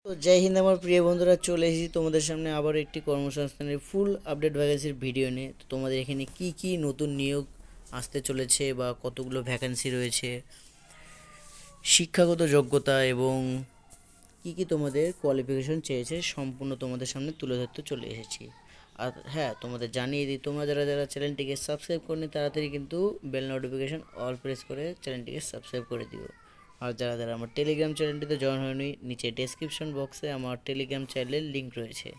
তো জয় হিন্দ আমার প্রিয় বন্ধুরা, চলে এসেছি তোমাদের সামনে আবার একটি কর্মসংস্থানের ফুল আপডেট ভ্যাকেন্সির ভিডিও নিয়ে। তো তোমাদের এখানে কি কি নতুন নিয়োগ আসতে চলেছে বা কতগুলো ভ্যাকেন্সি রয়েছে, শিক্ষাগত যোগ্যতা এবং কি কি তোমাদের কোয়ালিফিকেশন চেয়েছে সম্পূর্ণ তোমাদের সামনে তুলে ধরতে চলে এসেছি। আর হ্যাঁ, তোমাদের জানিয়ে দিই, তোমরা যারা যারা চ্যানেলটিকে সাবস্ক্রাইব করনি তাড়াতাড়ি কিন্তু বেল নোটিফিকেশন অল প্রেস করে চ্যানেলটিকে সাবস্ক্রাইব করে দিও। আর যারা যারা আমার টেলিগ্রাম চ্যানেলটিতে জয়েন হয়নি, নিচে ডেসক্রিপশন বক্সে আমার টেলিগ্রাম চ্যানেলের লিঙ্ক রয়েছে,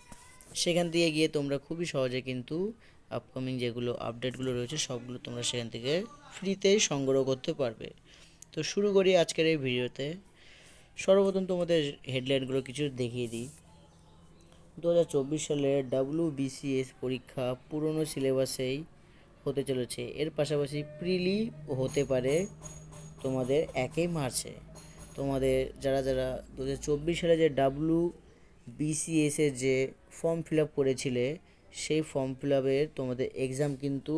সেখান থেকে গিয়ে তোমরা খুবই সহজে কিন্তু আপকামিং যেগুলো আপডেটগুলো রয়েছে সবগুলো তোমরা সেখান থেকে ফ্রিতেই সংগ্রহ করতে পারবে। তো শুরু করি আজকের এই ভিডিওতে। সর্বপ্রথম তোমাদের হেডলাইনগুলো কিছু দেখিয়ে দিই। 2024 সালের WBCS পরীক্ষা পুরনো সিলেবাসেই হতে চলেছে। এর পাশাপাশি প্রিলি হতে পারে তোমাদের 1 মার্চে। তোমাদের যারা যারা 2024 সালে যে WBCS এর যে ফর্ম ফিল আপ করেছিলে, সেই ফর্ম ফিল আপের তোমাদের এক্সাম কিন্তু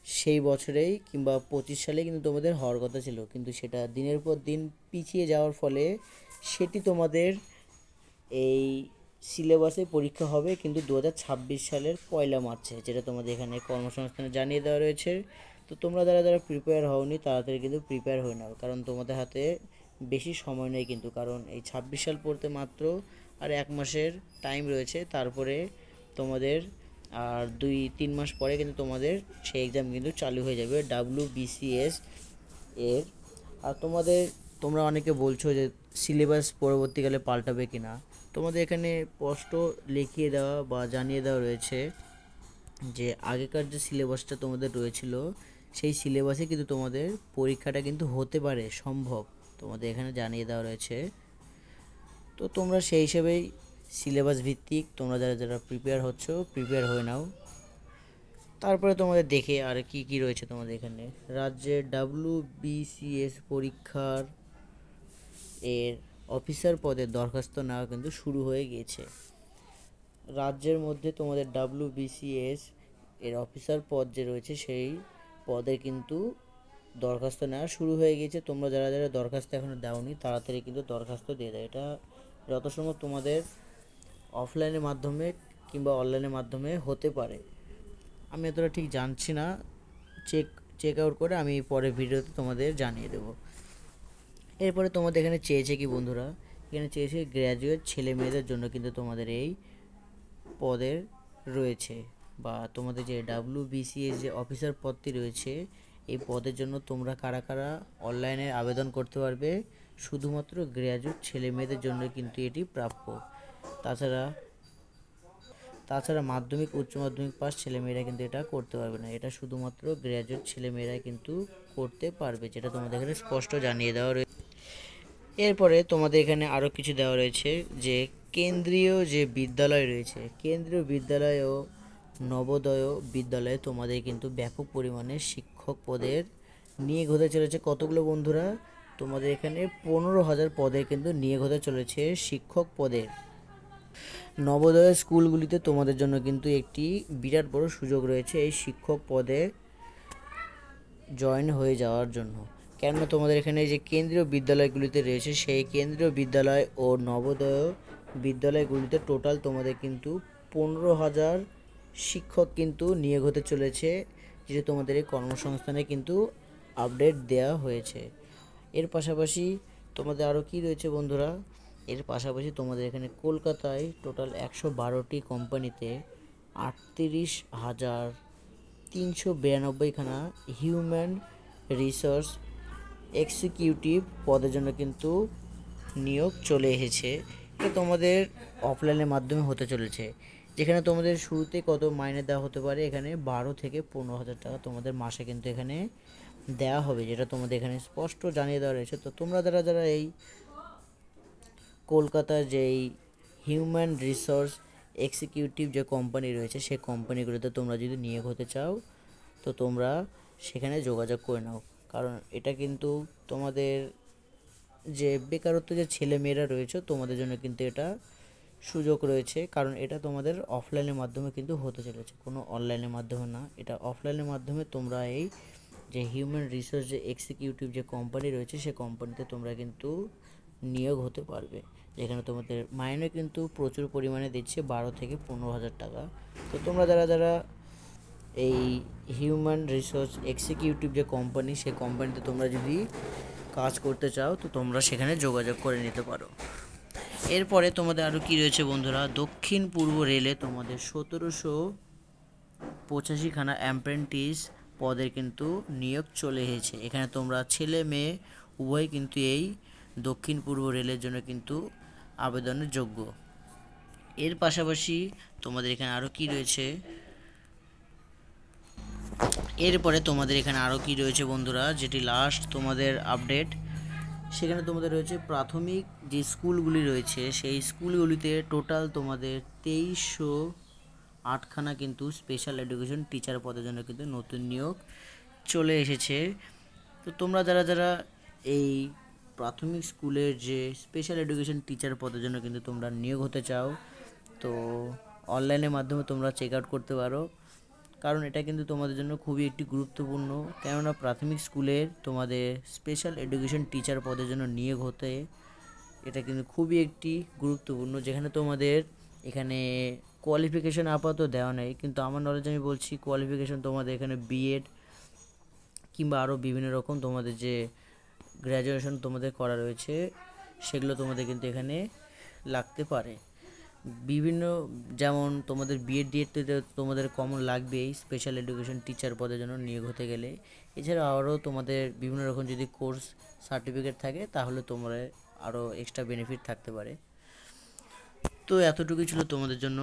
সেই বছরেই কিংবা 25 সালে কিন্তু তোমাদের হওয়ার কথা ছিল, কিন্তু সেটা দিনের পর দিন পিছিয়ে যাওয়ার ফলে সেটি তোমাদের এই সিলেবাসে পরীক্ষা হবে কিন্তু 2026 সালের 1 মার্চে, যেটা তোমাদের এখানে কর্মসংস্থানে জানিয়ে দেওয়া রয়েছে। তো তোমরা যারা যারা প্রিপেয়ার হওনি তাড়াতাড়ি কিন্তু প্রিপেয়ার হয়ে নাও, কারণ তোমাদের হাতে বেশি সময় নেই কিন্তু, কারণ এই 26 সাল পড়তে মাত্র আর 1 মাসের টাইম রয়েছে। তারপরে তোমাদের আর 2-3 মাস পরে কিন্তু তোমাদের সেই এক্সাম কিন্তু চালু হয়ে যাবে WBCS এর। আর তোমরা অনেকে বলছো যে সিলেবাস পরবর্তীকালে পাল্টাবে কি না। তোমাদের এখানে স্পষ্ট লিখিয়ে দেওয়া বা জানিয়ে দেওয়া রয়েছে যে আগেকার যে সিলেবাসটা তোমাদের রয়েছিল সেই সিলেবাসে কিন্তু তোমাদের পরীক্ষাটা কিন্তু হতে পারে, সম্ভব, তোমাদের এখানে জানিয়ে দেওয়া রয়েছে। তো তোমরা সেই হিসেবেই সিলেবাস ভিত্তিক তোমরা যারা যারা প্রিপেয়ার হচ্ছ প্রিপেয়ার হয়ে নাও। তারপরে তোমাদের দেখে আর কি কি রয়েছে তোমাদের এখানে। রাজ্যের WBCS পরীক্ষার এর অফিসার পদের দরখাস্ত নেওয়া কিন্তু শুরু হয়ে গিয়েছে। রাজ্যের মধ্যে তোমাদের WBCS এর অফিসার পদ যে রয়েছে সেই পদে কিন্তু দরখাস্ত নেওয়া শুরু হয়ে গিয়েছে। তোমরা যারা যারা দরখাস্ত এখনও দাওনি তাড়াতাড়ি কিন্তু দরখাস্ত দিয়ে দাও। এটা যত সম্ভব তোমাদের অফলাইনের মাধ্যমে কিংবা অনলাইনের মাধ্যমে হতে পারে, আমি এতটা ঠিক জানছি না। চেক চেক আউট করে আমি পরের ভিডিওতে তোমাদের জানিয়ে দেবো। এরপরে তোমাদের এখানে চেয়েছে কি বন্ধুরা, এখানে চেয়েছে গ্র্যাজুয়েট ছেলে মেয়েদের জন্য কিন্তু তোমাদের এই পদের রয়েছে, বা তোমাদের যে WBCS যে অফিসার পদটি রয়েছে এই পদের জন্য তোমরা কারা কারা অনলাইনে আবেদন করতে পারবে। শুধুমাত্র গ্র্যাজুয়েট ছেলে মেয়েদের জন্য কিন্তু এটি প্রাপ্য। তাছাড়া তাছাড়া মাধ্যমিক উচ্চ মাধ্যমিক পাস ছেলেমেয়েরা কিন্তু এটা করতে পারবে না, এটা শুধুমাত্র গ্র্যাজুয়েট ছেলেমেয়েরাই কিন্তু করতে পারবে, যেটা তোমাদের এখানে স্পষ্ট জানিয়ে দেওয়া রয়েছে। এরপরে তোমাদের এখানে আরও কিছু দেওয়া রয়েছে যে কেন্দ্রীয় যে বিদ্যালয় রয়েছে, কেন্দ্রীয় বিদ্যালয় ও নবোদয় বিদ্যালয়ে তোমাদের কিন্তু ব্যাপক পরিমাণে শিক্ষক পদের নিয়োগ হতে চলেছে। কতগুলো বন্ধুরা, তোমাদের এখানে 15,000 পদে কিন্তু নিয়োগ হতে চলেছে শিক্ষক পদের। নবোদয় স্কুলগুলিতে তোমাদের জন্য কিন্তু একটি বিরাট বড় সুযোগ রয়েছে এই শিক্ষক পদে জয়েন হয়ে যাওয়ার জন্য। কেননা তোমাদের এখানে যে কেন্দ্রীয় বিদ্যালয়গুলিতে রয়েছে সেই কেন্দ্রীয় বিদ্যালয় ও নবোদয় বিদ্যালয়গুলিতে টোটাল তোমাদের কিন্তু 15,000 শিক্ষক কিন্তু নিয়োগ হতে চলেছে, যেটা তোমাদের এই কর্মসংস্থানে কিন্তু আপডেট দেওয়া হয়েছে। এর পাশাপাশি তোমাদের আরও কি রয়েছে বন্ধুরা, এর পাশাপাশি তোমাদের এখানে কলকাতায় টোটাল 112টি কোম্পানিতে 38,392খানা হিউম্যান রিসোর্স এক্সিকিউটিভ পদের জন্য কিন্তু নিয়োগ চলে এসেছে। এটা তোমাদের অফলাইনের মাধ্যমে হতে চলেছে, যেখানে তোমাদের শুরুতে কত মাইনে দেওয়া হতে পারে, এখানে 12 থেকে 15,000 টাকা তোমাদের মাসে কিন্তু এখানে দেওয়া হবে, যেটা তোমাদের এখানে স্পষ্ট জানিয়ে দেওয়া রয়েছে। তো তোমরা যারা যারা এই কলকাতার যেই হিউম্যান রিসোর্স এক্সিকিউটিভ যে কোম্পানি রয়েছে সেই কোম্পানিগুলোতে তোমরা যদি নিয়োগ হতে চাও তো তোমরা সেখানে যোগাযোগ করে নাও, কারণ এটা কিন্তু তোমাদের যে বেকারত্ব যে ছেলে মেয়েরা রয়েছে তোমাদের জন্য কিন্তু এটা সুযোগ রয়েছে, কারণ এটা তোমাদের অফলাইনের মাধ্যমে কিন্তু হতে চলেছে, কোনো অনলাইনের মাধ্যমে না। এটা অফলাইনের মাধ্যমে তোমরা এই যে হিউম্যান রিসোর্স যে এক্সিকিউটিভ যে কোম্পানি রয়েছে সেই কোম্পানিতে তোমরা কিন্তু নিয়োগ হতে পারবে, এখানে তোমাদের মাইনে কিন্তু প্রচুর পরিমাণে দিচ্ছে, 12 থেকে 15 হাজার টাকা। তো তোমরা যারা যারা এই হিউম্যান রিসোর্স এক্সিকিউটিভ যে কোম্পানি, সেই কোম্পানিতে তোমরা যদি কাজ করতে চাও তো তোমরা সেখানে যোগাযোগ করে নিতে পারো। এরপরে তোমাদের আরও কী রয়েছে বন্ধুরা, দক্ষিণ পূর্ব রেলে তোমাদের 1785খানা অ্যাপ্রেন্টিস পদের কিন্তু নিয়োগ চলে এসেছে। এখানে তোমরা ছেলে মেয়ে উভয় কিন্তু এই দক্ষিণ পূর্ব রেলের জন্য কিন্তু আবেদনের যোগ্য। এর পাশাপাশি তোমাদের এখানে আরও কী রয়েছে, এরপরে তোমাদের এখানে আরও কী রয়েছে বন্ধুরা, যেটি লাস্ট তোমাদের আপডেট, সেখানে তোমাদের রয়েছে প্রাথমিক যে স্কুলগুলি রয়েছে সেই স্কুলগুলিতে টোটাল তোমাদের 2308খানা কিন্তু স্পেশাল এডুকেশন টিচার পদের জন্য কিন্তু নতুন নিয়োগ চলে এসেছে। তো তোমরা যারা যারা এই প্রাথমিক স্কুলের যে স্পেশাল এডুকেশন টিচার পদের জন্য কিন্তু তোমরা নিয়োগ হতে চাও, তো অনলাইনের মাধ্যমে তোমরা চেক আউট করতে পারো, কারণ এটা কিন্তু তোমাদের জন্য খুবই একটি গুরুত্বপূর্ণ। কেননা প্রাথমিক স্কুলের তোমাদের স্পেশাল এডুকেশন টিচার পদের জন্য নিয়োগ হতে এটা কিন্তু খুবই একটি গুরুত্বপূর্ণ, যেখানে তোমাদের এখানে কোয়ালিফিকেশন আপাতত দেওয়া নেই, কিন্তু আমার নলেজ আমি বলছি কোয়ালিফিকেশন তোমাদের এখানে বিএড কিংবা আরও বিভিন্ন রকম তোমাদের যে গ্র্যাজুয়েশন তোমাদের করা রয়েছে সেগুলো তোমাদের কিন্তু এখানে লাগতে পারে। বিভিন্ন যেমন তোমাদের বিএড ডিএডতে তোমাদের কমন লাগবেই স্পেশাল এডুকেশন টিচার পদের জন্য নিয়োগ হতে গেলে। এছাড়া আরও তোমাদের বিভিন্ন রকম যদি কোর্স সার্টিফিকেট থাকে তাহলে তোমরা আরও এক্সট্রা বেনিফিট থাকতে পারে। তো এতটুকুই ছিল তোমাদের জন্য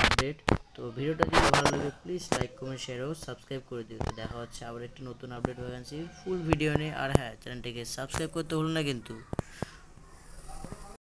আপডেট। তো ভিডিওটা যদি ভালো লাগে প্লিজ লাইক কমেন্ট শেয়ার ও সাবস্ক্রাইব করে দিও। তো দেখা হচ্ছে আবার একটি নতুন আপডেট ভ্যাকেন্সি ফুল ভিডিও নিয়ে। আর হ্যাঁ, চ্যানেলটিকে সাবস্ক্রাইব করতে ভুলো না কিন্তু।